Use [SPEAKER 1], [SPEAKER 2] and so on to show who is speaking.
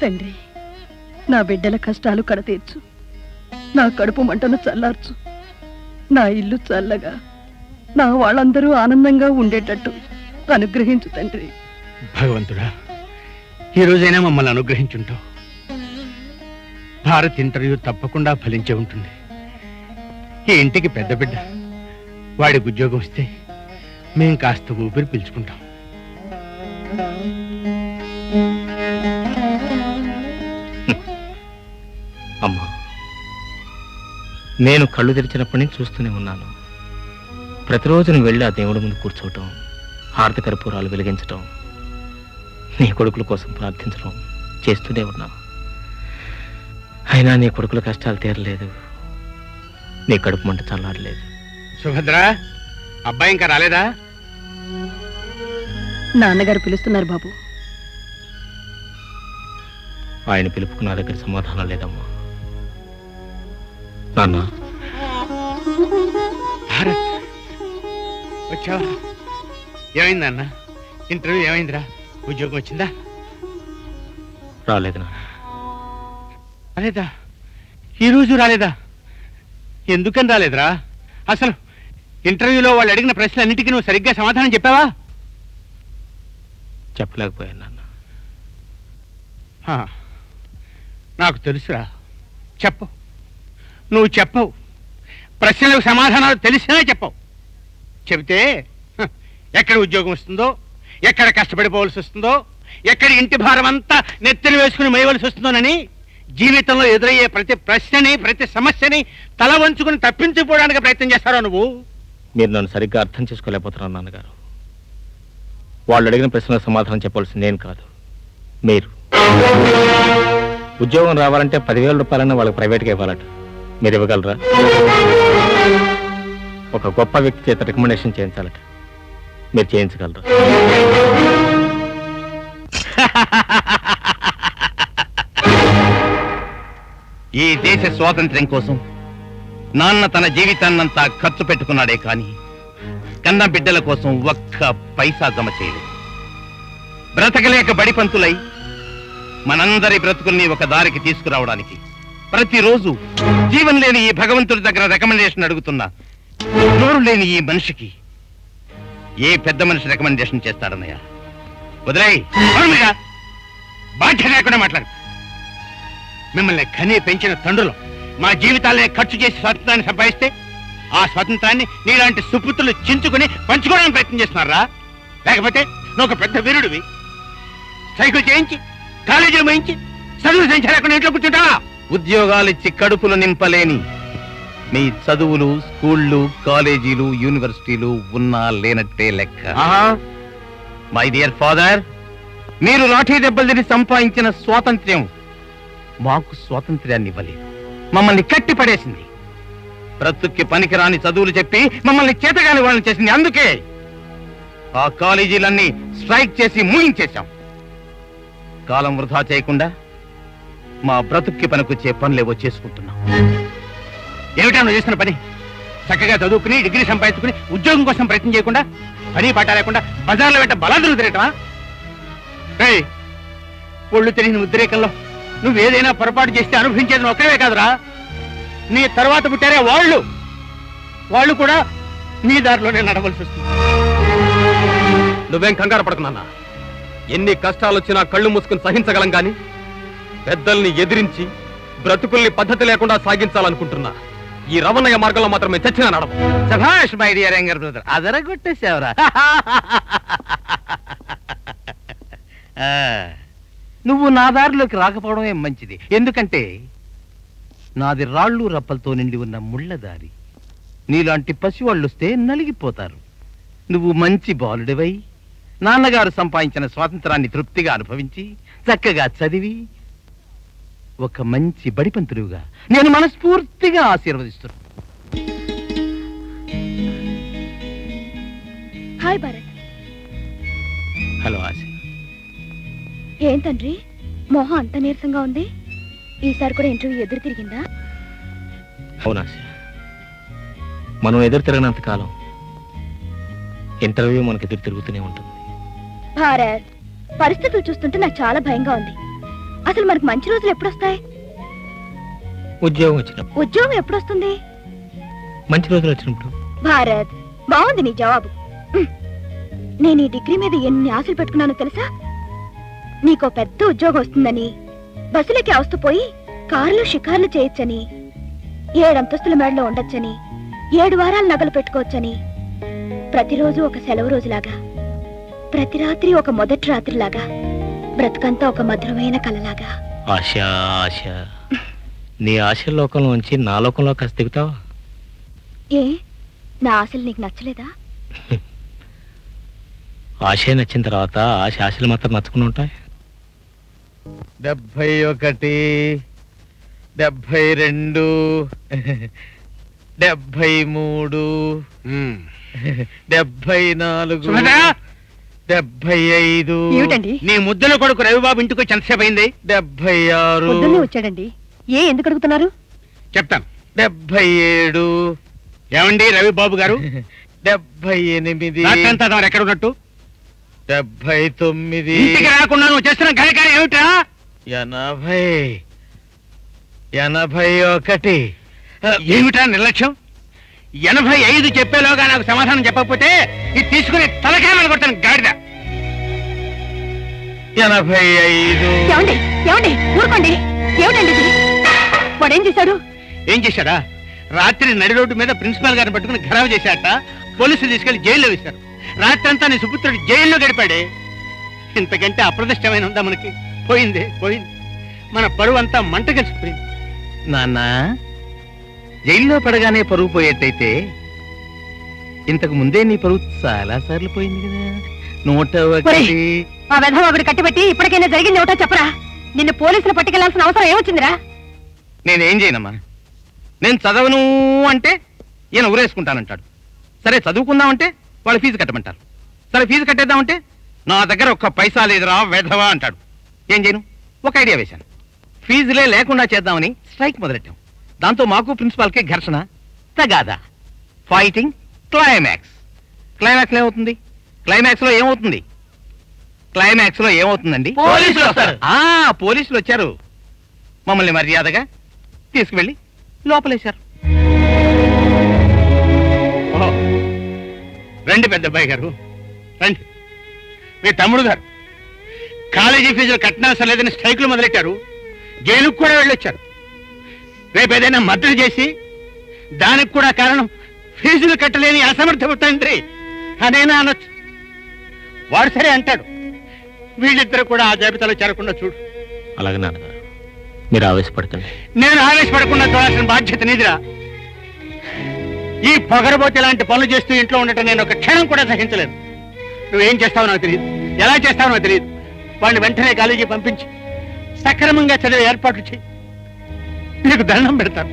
[SPEAKER 1] తండ్రి, నా బిడ్డల కష్టాలు కడతీర్చు, నా కడుపు మంటను చల్లార్చు, నా ఇల్లు చల్లగా, నా వాళ్ళందరూ ఆనందంగా ఉండేటట్టు అనుగ్రహించు తండ్రి.
[SPEAKER 2] భగవంతుడా, ఈ రోజైనా మమ్మల్ని అనుగ్రహించుంటావు. భారత్ ఇంటర్వ్యూ తప్పకుండా ఫలించే ఉంటుంది. ఈ ఇంటికి పెద్ద బిడ్డ, వాడికి ఉద్యోగం వస్తే మేం కాస్త ఊపిరి పీల్చుకుంటాం.
[SPEAKER 3] అమ్మా, నేను కళ్ళు తెరిచినప్పటి నుంచి చూస్తూనే ఉన్నాను. ప్రతిరోజు నువ్వు వెళ్ళి ఆ దేవుడి ముందు కూర్చోవటం, హారతి కర్పూరాలు వెలిగించటం, నీ కొడుకుల కోసం ప్రార్థించడం చేస్తూనే ఉన్నావు. అయినా నీ కొడుకుల కష్టాలు తీరలేదు, నీ కడుపు మంట చల్లారలేదు.
[SPEAKER 2] సుభద్ర, అబ్బాయి ఇంకా రాలేదా?
[SPEAKER 1] నాన్నగారు పిలుస్తున్నారు బాబు.
[SPEAKER 3] ఆయన పిలుపుకు నా దగ్గర సమాధానం లేదమ్మా. నాన్న,
[SPEAKER 2] భారత్ వచ్చావా? ఏమైందన్న? ఇంటర్వ్యూ ఏమైందిరా? ఉద్యోగం వచ్చిందా?
[SPEAKER 3] రాలేదు నాన్న.
[SPEAKER 2] రాలేదా? ఈరోజు రాలేదా? ఎందుకని రాలేదురా? అసలు ఇంటర్వ్యూలో వాళ్ళు అడిగిన ప్రశ్నలన్నిటికీ నువ్వు సరిగ్గా సమాధానం చెప్పావా?
[SPEAKER 3] చెప్పలేకపోయాను నాన్న.
[SPEAKER 2] నాకు తెలుసురా. చెప్పు, నువ్వు చెప్పవు. ప్రశ్నలకు సమాధానాలు తెలిసినా చెప్పవు. చెబితే ఎక్కడ ఉద్యోగం వస్తుందో, ఎక్కడ కష్టపడిపోవలసి వస్తుందో, ఎక్కడ ఇంటి భారం అంతా నెత్తిన వేసుకుని మేయవలసి వస్తుందోనని జీవితంలో ఎదురయ్యే ప్రతి ప్రశ్నని, ప్రతి సమస్యని తల వంచుకుని తప్పించుకోవడానికి ప్రయత్నం చేస్తారో నువ్వు.
[SPEAKER 3] మీరు నన్ను సరిగ్గా అర్థం చేసుకోలేకపోతున్నాను నాన్నగారు. వాళ్ళు అడిగిన ప్రశ్నలకు సమాధానం చెప్పాల్సింది నేను కాదు, మీరు. ఉద్యోగం రావాలంటే 10,000 రూపాయలన్నా వాళ్ళకి ప్రైవేట్గా ఇవ్వాలట. మీరు ఇవ్వగలరా? ఒక గొప్ప వ్యక్తి చేత రికమెండేషన్ చేయించాలట. మీరు చేయించగలరా?
[SPEAKER 4] ఈ దేశ స్వాతంత్ర్యం కోసం నాన్న తన జీవితాన్నంతా ఖర్చు పెట్టుకున్నాడే కానీ కన్న బిడ్డల కోసం ఒక్క పైసా జమ చేయలేదు. బ్రతకలేక బడిపంతులై మనందరి బ్రతుకుల్ని ఒక దారికి తీసుకురావడానికి ప్రతిరోజు జీవం లేని ఈ భగవంతుడి దగ్గర రికమెండేషన్ అడుగుతున్నా నోరు లేని ఈ మనిషికి ఏ పెద్ద మనిషి రికమెండేషన్ చేస్తాడన్నయ్య? వదిలేయ్, బాధ్యత లేకుండా మాట్లాడు. మిమ్మల్ని కనీ పెంచిన తండ్రులు మా జీవితాలనే ఖర్చు చేసి స్వాతంత్రాన్ని సంపాదిస్తే ఆ స్వాతంత్రాన్ని నీలాంటి సుపుత్రులు చించుకుని పంచుకోవడానికి ప్రయత్నం చేస్తున్నారా? లేకపోతే నువ్వు ఒక పెద్ద వీరుడివి, సైకిల్ చేయించి కాలేజీలు వేయించి చదువు సంచారకుండా ఇంట్లో కూర్చుంటా?
[SPEAKER 3] ఉద్యోగాలిచ్చి కడుపులు నింపలేని మీ చదువులు, స్కూళ్ళు, కాలేజీలు, యూనివర్సిటీలు ఉన్నా లేనట్టే లెక్క. మై డియర్ ఫాదర్, మీరు లాఠీ దెబ్బలు తిని సంపాదించిన స్వాతంత్ర్యం మాకు స్వాతంత్ర్యాన్ని ఇవ్వలేదు, మమ్మల్ని కట్టి పడేసింది. బ్రతుక్కి పనికిరాని చదువులు చెప్పి మమ్మల్ని చేతగాని వాళ్ళని చేసింది. అందుకే ఆ కాలేజీలన్నీ స్ట్రైక్ చేసి ముగించేశాం. కాలం వృధా చేయకుండా మా బ్రతుక్కి పనికొచ్చే పనులేవో చేసుకుంటున్నాం.
[SPEAKER 2] ఏమిటా నువ్వు చేస్తున్న పని? చక్కగా చదువుకుని డిగ్రీ సంపాదించుకుని ఉద్యోగం కోసం ప్రయత్నం చేయకుండా, పని పాట లేకుండా బజార్లో వెంట బలాదులు తిరగటమా? ఒళ్ళు తెలియని ఉద్రేకంలో నువ్వేదైనా పొరపాటు చేస్తే అనుభవించేది ఒక్కడే కాదురా, నీ తర్వాత పుట్టారే వాళ్ళు కూడా నీ దారిలోనే నడవలసి వస్తుంది.
[SPEAKER 5] నువ్వేం కంగారు పడుకున్నా. ఎన్ని కష్టాలు వచ్చినా కళ్ళు మూసుకుని సహించగలం గాని పెద్దల్ని ఎదిరించి బ్రతుకుల్ని పద్ధతి లేకుండా సాగించాలనుకుంటున్నా. ఈ రవణయ్య మార్గంలో మాత్రమే చచ్చినా నడవం.
[SPEAKER 4] సభాష్ మై డియర్ యంగర్ బ్రదర్, అదరగొట్టేసావరా. నువ్వు నా దారిలోకి రాకపోవడమే మంచిది. ఎందుకంటే నాది రాళ్ళు రప్పలతో నిండి ఉన్న ముళ్ళ దారి. నీలాంటి పసివాళ్ళు వస్తే నలిగిపోతారు. నువ్వు మంచి బాలుడివై నాన్నగారు సంపాదించిన స్వాతంత్రాన్ని తృప్తిగా అనుభవించి చక్కగా చదివి ఒక మంచి బడిపంతులుగా నేను మనస్ఫూర్తిగా ఆశీర్వదిస్తున్నాను.
[SPEAKER 6] హాయ్ భారత్.
[SPEAKER 3] హలో ఆశ.
[SPEAKER 6] ఏం తండ్రి మొహం అంత నీరసంగా ఉంది? ఈసారి కూడా ఇంటర్వ్యూ ఎదురు తిరిగిందా?
[SPEAKER 3] అవునాశ, మనం ఎదురు తిరగనంత కాలం ఇంటర్వ్యూ మనకు ఎదురు తిరుగుతూనే ఉంటుంది.
[SPEAKER 6] భారత్, పరిస్థితులు చూస్తుంటే నాకు చాలా భయంగా ఉంది. అసలు మనకు మంచి రోజులు ఎప్పుడొస్తాయి?
[SPEAKER 7] ఉద్యోగం వచ్చినప్పుడు.
[SPEAKER 6] ఉద్యోగం ఎప్పుడొస్తుంది?
[SPEAKER 7] మంచి రోజులు వచ్చినప్పుడు.
[SPEAKER 6] భారత్, బాగుంది నీ జవాబు. నేను ఈ డిగ్రీ మీద ఎన్ని ఆశలు పెట్టుకున్నానో తెలుసా? నీకో పెద్ద ఉద్యోగం వస్తుందని, బస్సులకి అవస్థపోయి కారులో షికార్లు చేయొచ్చని, 7 అంతస్తుల మేడలో ఉండొచ్చని, 7 వారాలు నగలు పెట్టుకోవచ్చని, ప్రతిరోజు ఒక సెలవు రోజులాగా, ప్రతి రాత్రి ఒక మొదటి రాత్రిలాగా, బ్రతుకంతా ఒక మధురమైన కలలాగా.
[SPEAKER 7] ఆశ ఆశ, నీ ఆశ లోకంలోంచి నా లోకంలో కాస్త దిగుతావా?
[SPEAKER 6] ఏ, నా ఆశలు నీకు నచ్చలేదా?
[SPEAKER 7] ఆశ నచ్చిన తర్వాత ఆశలు మాత్రం నచ్చుకుని ఉంటాయి.
[SPEAKER 3] 71, 72, 73, 74, 75.
[SPEAKER 1] ఏమిటండి?
[SPEAKER 2] నీ ముద్దల కొడుకు రవిబాబు ఇంటికి వచ్చి ఎంతసేపు అయింది?
[SPEAKER 3] 76.
[SPEAKER 1] పొద్దున్నే వచ్చాడండి. ఎందుకు అడుగుతున్నారు?
[SPEAKER 2] చెప్తాను.
[SPEAKER 3] 77.
[SPEAKER 2] ఏమండి రవిబాబు గారు?
[SPEAKER 3] 78.
[SPEAKER 2] రాత్రంతా తమరు ఎక్కడ ఉన్నట్టు?
[SPEAKER 3] 79.
[SPEAKER 2] ఇంటికి రాకుండా నువ్వు చేస్తున్న కార్యక్రమం ఏమిటా?
[SPEAKER 3] 80. 81.
[SPEAKER 2] ఏమిటా నిర్లక్ష్యం? 85 చెప్పేలోగా నాకు సమాధానం చెప్పకపోతే ఇది తీసుకుని తలకాయలు కొట్టాను గాడిద.
[SPEAKER 3] 85.
[SPEAKER 1] ఏమండి ఏమండి ఊరుకోండి. ఏమిటండి ఇది? వాడేం చేశాడు?
[SPEAKER 2] ఏం చేశాడా? రాత్రి నడి రోడ్డు మీద ప్రిన్సిపాల్ గారిని పట్టుకుని ఖరాబు చేశాట. పోలీసులు తీసుకెళ్లి జైల్లో వేశారు. రాత్రంతా నీ సుపుత్రుడు జైల్లో గడిపాడే. ఇంతకంటే అప్రదిష్టమైన ఉందా మనకి? పోయింది పోయింది. మన పరువు అంతా మంట కలిసిపోయింది.
[SPEAKER 3] నాన్న, జైల్లో పడగానే పరువు పోయేట్టయితే ఇంతకు ముందే నీ పరువు చాలా సార్లు పోయింది కదా. 101.
[SPEAKER 1] ఆ వెధవ ఒకటి కట్టిపెట్టి ఇప్పటికైనా జరిగింది ఏమిటో చెప్పరా? నిన్ను పోలీసులు పట్టుకెళ్లాల్సిన అవసరం ఏమొచ్చిందిరా?
[SPEAKER 3] నేనేం చేయనమ్మా. నేను చదవను అంటే ఈయన ఊరేసుకుంటానంటాడు. సరే చదువుకుందామంటే వాళ్ళు ఫీజు కట్టమంటారు. సరే ఫీజు కట్టేద్దామంటే నా దగ్గర ఒక్క పైసా లేదురా వెధవా అంటాడు. ఏం చేయను? ఒక ఐడియా వేశాను. ఫీజులే లేకుండా చేద్దామని స్ట్రైక్ మొదలెట్టాం. దాంతో మాకు ప్రిన్సిపాల్కి ఘర్షణ, తగాదా, ఫైటింగ్, క్లైమాక్స్. క్లైమాక్స్ ఏమవుతుంది? క్లైమాక్స్ లో ఏమవుతుంది? క్లైమాక్స్ లో ఏమవుతుందండి?
[SPEAKER 2] పోలీసులు వస్తారు.
[SPEAKER 3] పోలీసులు వచ్చారు. మమ్మల్ని మర్యాదగా తీసుకువెళ్ళి లోపలేశారు.
[SPEAKER 2] ఓహో, రండి పెద్ద అబ్బాయి గారు, రండి. మీ తమ్ముడు గారు కాలేజీ ఫీజులు కట్టనవసరం లేదని స్ట్రైకులు మొదలెట్టారు. జైలుకు కూడా వెళ్ళొచ్చారు. రేపు ఏదైనా మద్దతు చేసి దానికి కూడా కారణం ఫీజులు కట్టలేని అసమర్థ తండ్రి అదేనా అనొచ్చు. వాడు సరే అంటాడు. వీళ్ళిద్దరు కూడా ఆ జాబితాలో చేరకుండా చూడు.
[SPEAKER 7] అలాగే నాన్నగారు, మీరు ఆవేశపడకండి.
[SPEAKER 2] నేను ఆవేశపడకుండా చూడాల్సిన బాధ్యత నీదిరా. ఈ పొగరబోతే ఇలాంటి పనులు చేస్తూ ఇంట్లో ఉండటం నేను ఒక క్షణం కూడా సహించలేదు. నువ్వేం చేస్తావో నాకు తెలియదు, ఎలా చేస్తావో నాకు తెలియదు. వాడిని వెంటనే కాలేజీ పంపించి సక్రమంగా చదివే ఏర్పాట్లు చేయి. నీకు దండం పెడతాను.